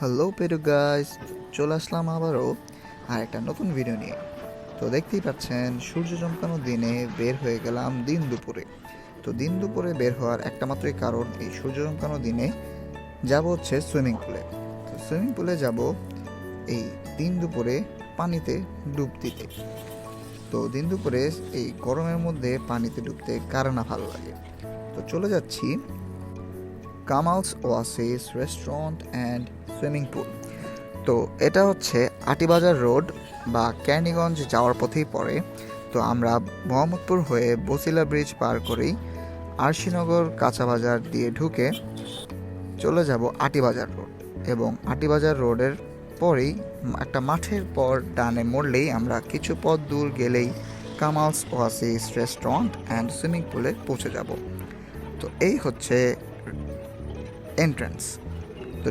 Hello Peru guys, চলে আসলাম আবারও আর একটা নতুন ভিডিও নিয়ে। তো দেখতেই পাচ্ছেন সূর্য চমকানো দিনে বের হয়ে গেলাম দিন দুপুরে। তো দিন দুপুরে বের হওয়ার একটা মাত্রই কারণ, এই সূর্য চমকানো দিনে যাব হচ্ছে সুইমিং পুলে। তো সুইমিং পুলে যাব এই দিন দুপুরে পানিতে ডুব দিতে। তো দিন দুপুরে এই গরমের মধ্যে পানিতে ডুবতে কার না ভালো লাগে। তো চলে যাচ্ছি Kamal's ওয়াসিস restaurant and swimming pool. তো এটা হচ্ছে আটিবাজার রোড বা ক্যানিগঞ্জ যাওয়ার পথেই পড়ে। তো আমরা মোহাম্মদপুর হয়ে বসিলা ব্রিজ পার করেই আরশিনগর কাঁচা বাজার দিয়ে ঢুকে চলে যাব আটিবাজার রোড, এবং আটিবাজার রোডের পরেই একটা মাঠের পর ডানে মোড়লেই আমরা কিছু পথ দূর গেলেই কামালস ওয়াসিস রেস্টুরেন্ট অ্যান্ড সুইমিং পুলে পৌঁছে যাব। তো এই হচ্ছে এন্ট্রান্স। তো